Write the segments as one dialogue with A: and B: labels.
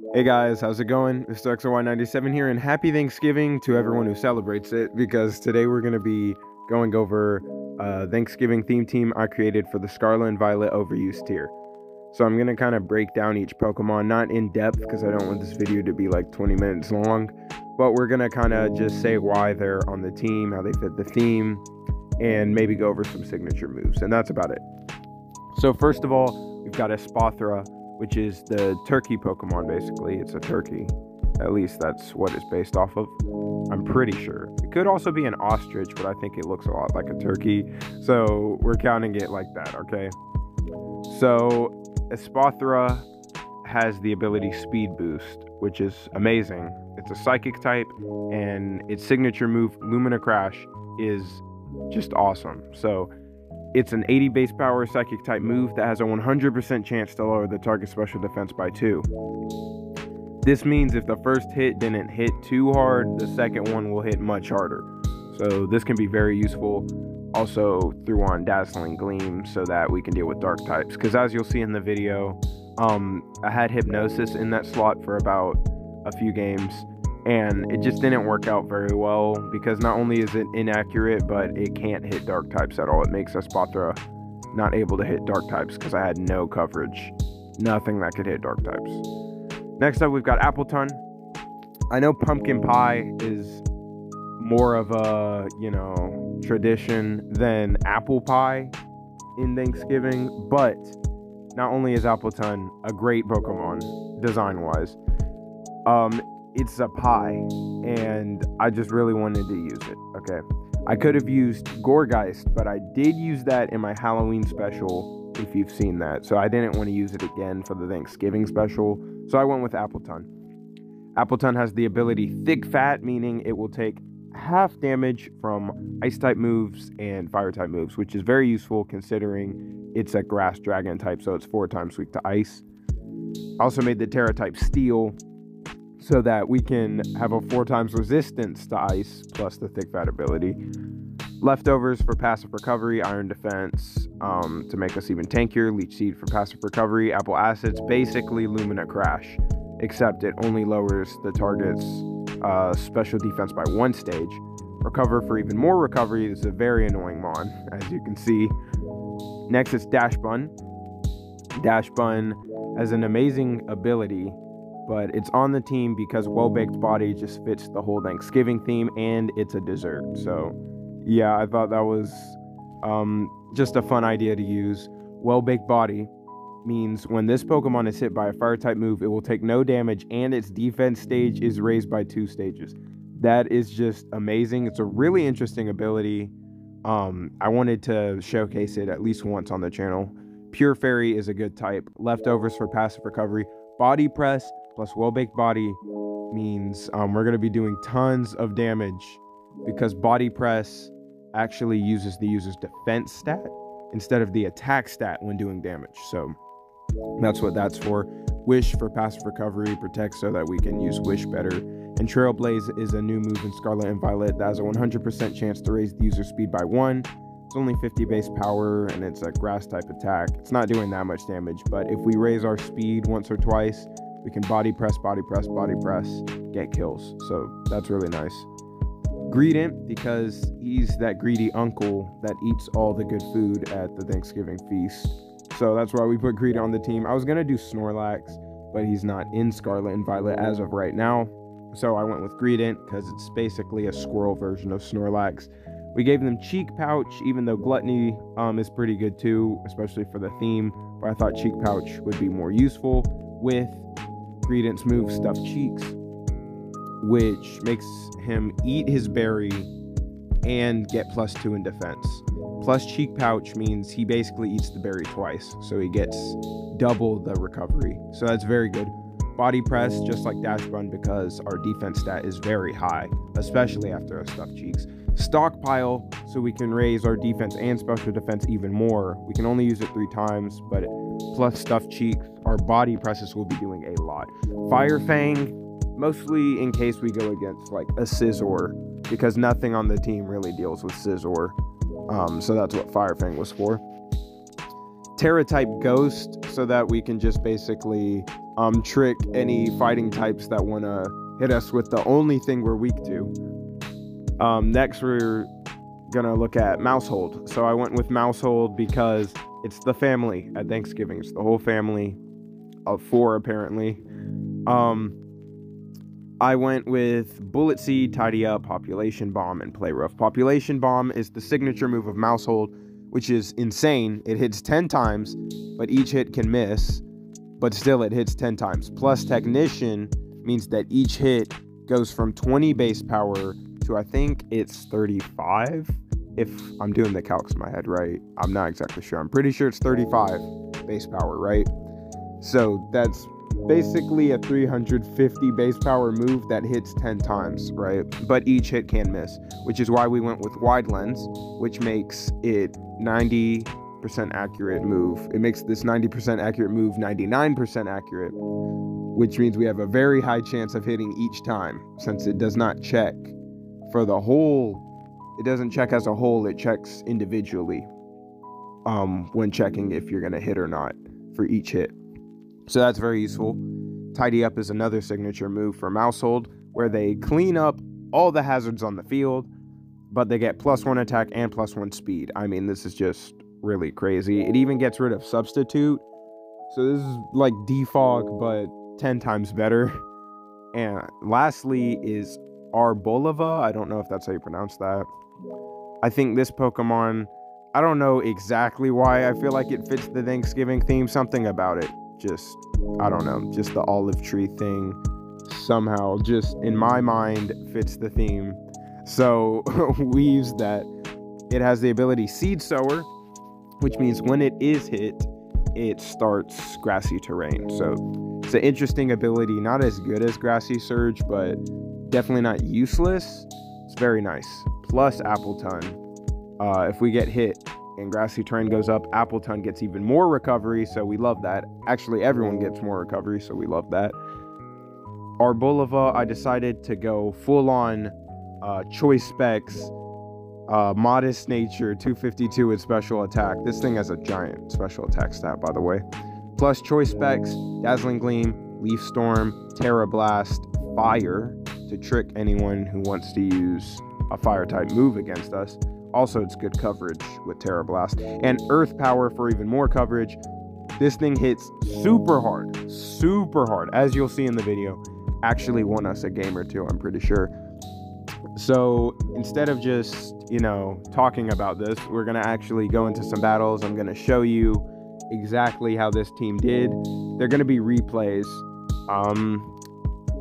A: Hey guys, how's it going? Mr. XY97 here, and happy Thanksgiving to everyone who celebrates it, because today we're going to be going over Thanksgiving theme team I created for the Scarlet and Violet overused tier. So I'm going to kind of break down each Pokemon, not in depth because I don't want this video to be like 20 minutes long, but we're going to kind of just say why they're on the team, how they fit the theme, and maybe go over some signature moves, and that's about it. So first of all, we've got Espathra, which is the turkey Pokemon, basically. It's a turkey. At least that's what it's based off of. I'm pretty sure. It could also be an ostrich, but I think it looks a lot like a turkey. So we're counting it like that, okay? So Espathra has the ability Speed Boost, which is amazing. It's a psychic type, and its signature move, Lumina Crash, is just awesome. So it's an 80 base power psychic type move that has a 100% chance to lower the target special defense by 2. This means if the first hit didn't hit too hard, the second one will hit much harder. So this can be very useful. Also threw on Dazzling Gleam so that we can deal with dark types. Because as you'll see in the video, I had Hypnosis in that slot for about a few games, and it just didn't work out very well because not only is it inaccurate, but it can't hit dark types at all. It makes Espathra not able to hit dark types because I had no coverage. Nothing that could hit dark types. Next up, we've got Appleton. I know pumpkin pie is more of a, tradition than apple pie in Thanksgiving, but not only is Appleton a great Pokemon design-wise, it's a pie, and I just really wanted to use it, okay? I could have used Gourgeist, but I did use that in my Halloween special, if you've seen that. So I didn't want to use it again for the Thanksgiving special, so I went with Appleton. Appleton has the ability Thick Fat, meaning it will take half damage from Ice-type moves and Fire-type moves, which is very useful considering it's a Grass Dragon type, so it's 4 times weak to Ice. I also made the Terra-type Steel, so that we can have a 4 times resistance to ice, plus the Thick Fat ability. Leftovers for passive recovery, Iron Defense, to make us even tankier, Leech Seed for passive recovery, Apple Acids, basically Lumina Crash, except it only lowers the target's special defense by 1 stage. Recover for even more recovery. This is a very annoying mon, as you can see. Next is Dash Bun. Dash Bun has an amazing ability, but it's on the team because Well-Baked Body just fits the whole Thanksgiving theme, and it's a dessert. So yeah, I thought that was just a fun idea to use. Well-Baked Body means when this Pokemon is hit by a fire type move, it will take no damage, and its defense stage is raised by 2 stages. That is just amazing. It's a really interesting ability. I wanted to showcase it at least once on the channel. Pure Fairy is a good type. Leftovers for passive recovery. Body Press plus Well-Baked Body means we're going to be doing tons of damage because Body Press actually uses the user's defense stat instead of the attack stat when doing damage. So that's what that's for. Wish for passive recovery, protect so that we can use Wish better. And Trailblaze is a new move in Scarlet and Violet that has a 100% chance to raise the user's speed by 1. It's only 50 base power, and it's a grass type attack. It's not doing that much damage, but if we raise our speed once or twice, we can body press, get kills. So that's really nice. Greedent, because he's that greedy uncle that eats all the good food at the Thanksgiving feast. So that's why we put Greedent on the team. I was going to do Snorlax, but he's not in Scarlet and Violet as of right now. So I went with Greedent because it's basically a squirrel version of Snorlax. We gave them Cheek Pouch, even though Gluttony is pretty good too, especially for the theme. But I thought Cheek Pouch would be more useful with Greedent's move Stuffed Cheeks, which makes him eat his berry and get +2 in defense. Plus Cheek Pouch means he basically eats the berry twice, so he gets double the recovery. So that's very good. Body Press, just like Dash Bun, because our defense stat is very high, especially after a Stuffed Cheeks. Stockpile, so we can raise our defense and special defense even more. We can only use it 3 times, but plus Stuffed Cheeks, our body presses will be doing a lot. Fire Fang, mostly in case we go against like a Scizor, because nothing on the team really deals with Scizor. So that's what Fire Fang was for. Terra type Ghost, so that we can just basically trick any fighting types that want to hit us with the only thing we're weak to. Next, we're gonna look at Mousehold. So I went with Mousehold because it's the family at Thanksgiving. It's the whole family of 4, apparently. I went with Bullet Seed, Tidy Up, Population Bomb, and Play Rough. Population Bomb is the signature move of Mousehold, which is insane. It hits 10 times, but each hit can miss, but still it hits 10 times. Plus Technician means that each hit goes from 20 base power to, I think it's 35, if I'm doing the calcs in my head right. I'm not exactly sure. I'm pretty sure it's 35 base power, right? So that's basically a 350 base power move that hits 10 times, right? But each hit can miss, which is why we went with Wide Lens, which makes it 90% accurate move. It makes this 90% accurate move 99% accurate, which means we have a very high chance of hitting each time, since it does not check for the whole. It doesn't check as a whole, it checks individually when checking if you're gonna hit or not for each hit. So that's very useful. Tidy Up is another signature move for Mousehold, where they clean up all the hazards on the field, but they get +1 attack and +1 speed. I mean, this is just really crazy. It even gets rid of Substitute. So this is like Defog, but 10 times better. And lastly is Arboleva. I don't know if that's how you pronounce that. I think this Pokemon, I don't know exactly why I feel like it fits the Thanksgiving theme. Something about it. Just, I don't know, just the olive tree thing somehow just in my mind fits the theme. So we use that. It has the ability Seed Sower, which means when it is hit, it starts grassy terrain. So it's an interesting ability, not as good as Grassy Surge, but definitely not useless. It's very nice. Plus Appleton. If we get hit and grassy terrain goes up, Appleton gets even more recovery, so we love that. Actually, everyone gets more recovery, so we love that. Arboleva, I decided to go full-on choice specs, modest nature, 252 with special attack. This thing has a giant special attack stat, by the way. Plus choice specs, Dazzling Gleam, Leaf Storm, Terra Blast, Fire, to trick anyone who wants to use a fire-type move against us. Also, it's good coverage with Terra Blast. And Earth Power for even more coverage. This thing hits super hard, as you'll see in the video. Actually won us a game or two, I'm pretty sure. So instead of just, talking about this, we're going to actually go into some battles. I'm going to show you exactly how this team did. They're going to be replays.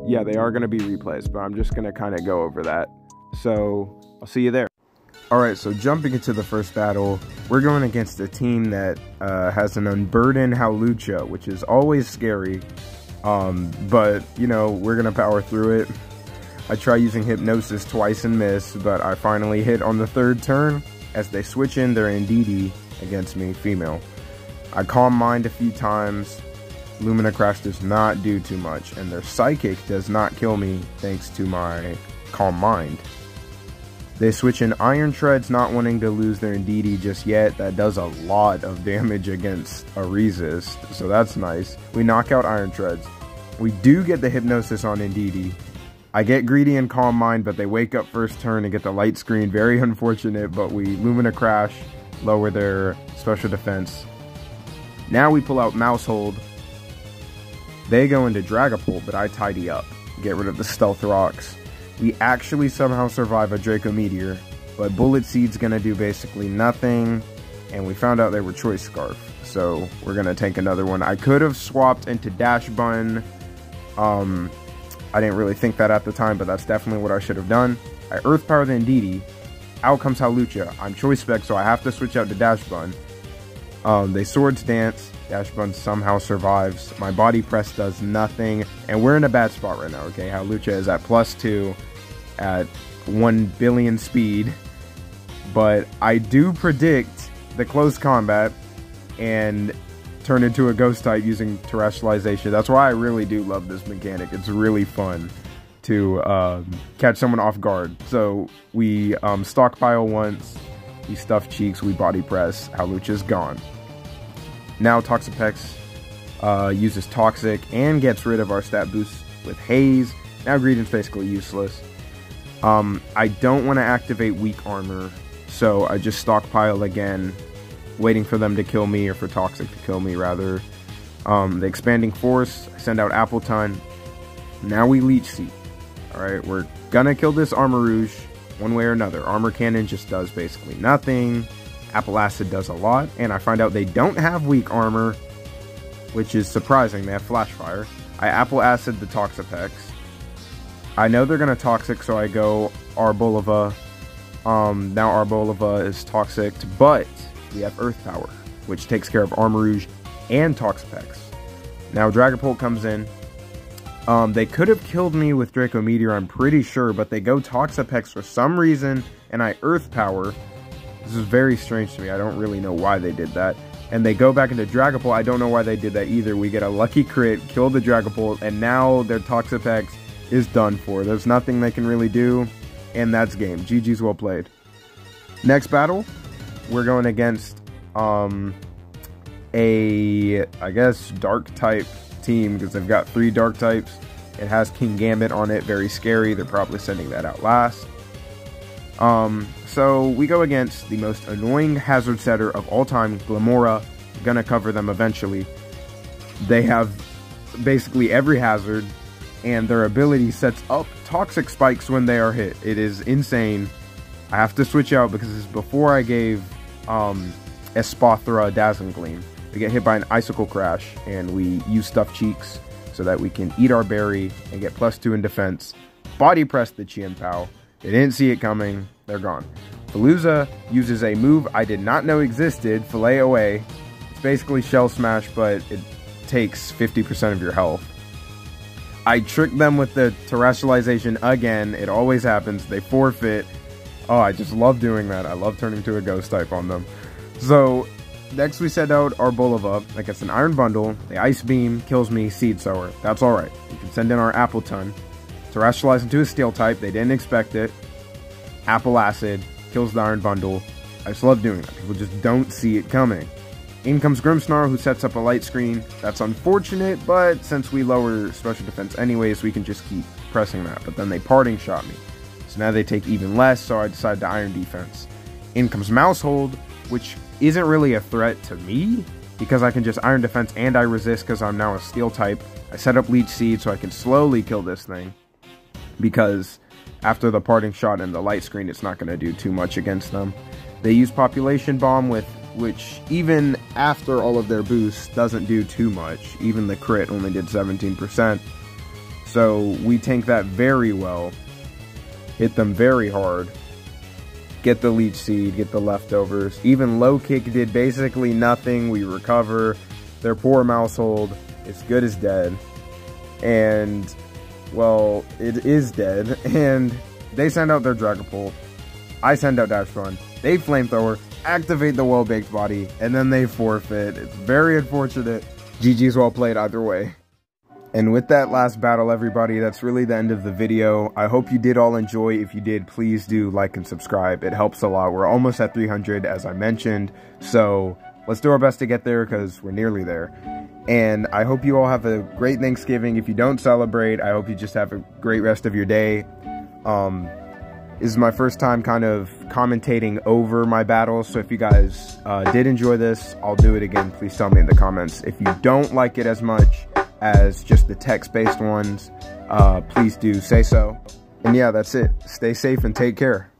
A: Yeah, they are going to be replays, but I'm just going to kind of go over that. So I'll see you there. Alright, so jumping into the first battle, we're going against a team that has an Unburdened Hawlucha, which is always scary, but, we're going to power through it. I try using Hypnosis twice and miss, but I finally hit on the 3rd turn, as they switch in their Indeedee against me, female. I Calm Mind a few times, Lumina Crash does not do too much, and their Psychic does not kill me thanks to my Calm Mind. They switch in Iron Treads, not wanting to lose their Indeedee just yet. That does a lot of damage against a Resist, so that's nice. We knock out Iron Treads. We do get the Hypnosis on Indeedee. I get greedy and Calm Mind, but they wake up first turn and get the Light Screen. Very unfortunate, but we Lumina Crash, lower their special defense. Now we pull out Mousehold. They go into Dragapult, but I Tidy Up. Get rid of the Stealth Rocks. We actually somehow survive a Draco Meteor, but Bullet Seed's gonna do basically nothing, and we found out they were Choice Scarf, so we're gonna take another one. I could have swapped into Dash Bun. I didn't really think that at the time, but that's definitely what I should have done. I Earth Power the Indeedee. Out comes Hawlucha. I'm Choice Spec, so I have to switch out to Dash Bun. They Swords Dance. Dash Bun somehow survives. My Body Press does nothing, and we're in a bad spot right now, okay? Hawlucha is at +2 at 1 billion speed, but I do predict the close combat and turn into a ghost type using terrestrialization. That's why I really do love this mechanic. It's really fun to catch someone off guard. So we stockpile once, we stuff cheeks, we body press, Hawlucha's gone. Now Toxapex uses Toxic and gets rid of our stat boost with Haze. Now Greedent's basically useless. I don't want to activate weak armor, so I just stockpile again, waiting for them to kill me, or for Toxic to kill me rather. The Expanding Force, I send out Appleton. Now we Leech Seed. Alright, we're gonna kill this Armarouge one way or another. Armor Cannon just does basically nothing. Apple Acid does a lot, and I find out they don't have weak armor, which is surprising. They have Flash Fire. I Apple Acid the Toxapex. I know they're gonna Toxic, so I go Arboliva. Now Arboliva is Toxic, but we have Earth Power, which takes care of Armarouge and Toxapex. Now Dragapult comes in. They could have killed me with Draco Meteor, I'm pretty sure, but they go Toxapex for some reason, and I Earth Power. This is very strange to me. I don't really know why they did that. And they go back into Dragapult. I don't know why they did that either. We get a lucky crit, kill the Dragapult, and now their Toxapex is done for. There's nothing they can really do, and that's game. GG's well played. Next battle, we're going against I guess, Dark type team, because they've got 3 Dark types. It has King Gambit on it, very scary. They're probably sending that out last. So we go against the most annoying hazard setter of all time, Glamora. Gonna cover them eventually. They have basically every hazard, and their ability sets up Toxic Spikes when they are hit. It is insane. I have to switch out because this is before I gave Espathra a Dazzling Gleam. We get hit by an Icicle Crash, and we use Stuffed Cheeks so that we can eat our berry and get +2 in defense. Body press the Chien-Pao. They didn't see it coming. They're gone. Palooza uses a move I did not know existed, Fillet Away. It's basically Shell Smash, but it takes 50% of your health. I tricked them with the Terrestrialization again. It always happens. They forfeit. Oh, I just love doing that. I love turning to a Ghost type on them. So next we send out Arboliva against an Iron Bundle. The Ice Beam kills me, Seed Sower. That's alright. We can send in our Appleton. Terrestrialize into a Steel type. They didn't expect it. Apple Acid kills the Iron Bundle. I just love doing that. People just don't see it coming. In comes Grimmsnarl, who sets up a Light Screen. That's unfortunate, but since we lower special defense anyways, we can just keep pressing that. But then they Parting Shot me. So now they take even less, so I decide to Iron Defense. In comes Mousehold, which isn't really a threat to me, because I can just Iron Defense and I resist because I'm now a Steel type. I set up Leech Seed so I can slowly kill this thing, because after the Parting Shot and the Light Screen, it's not going to do too much against them. They use Population Bomb, which even after all of their boosts doesn't do too much. Even the crit only did 17%. So we tank that very well. Hit them very hard. Get the Leech Seed, get the leftovers. Even Low Kick did basically nothing. We recover. Their poor Mousehold is good as dead. And, well, it is dead. And they send out their Dragapult. I send out Dash Run. They Flamethrower, activate the Well-Baked Body, and then they forfeit. It's very unfortunate. GG's well played either way. And with that last battle, everybody, that's really the end of the video. I hope you did all enjoy. If you did, please do like and subscribe. It helps a lot. We're almost at 300, as I mentioned. So let's do our best to get there, because we're nearly there. And I hope you all have a great Thanksgiving. If you don't celebrate, I hope you just have a great rest of your day. This is my first time kind of commentating over my battles, so if you guys did enjoy this, I'll do it again. Please tell me in the comments. If you don't like it as much as just the text-based ones, please do say so. And yeah, that's it. Stay safe and take care.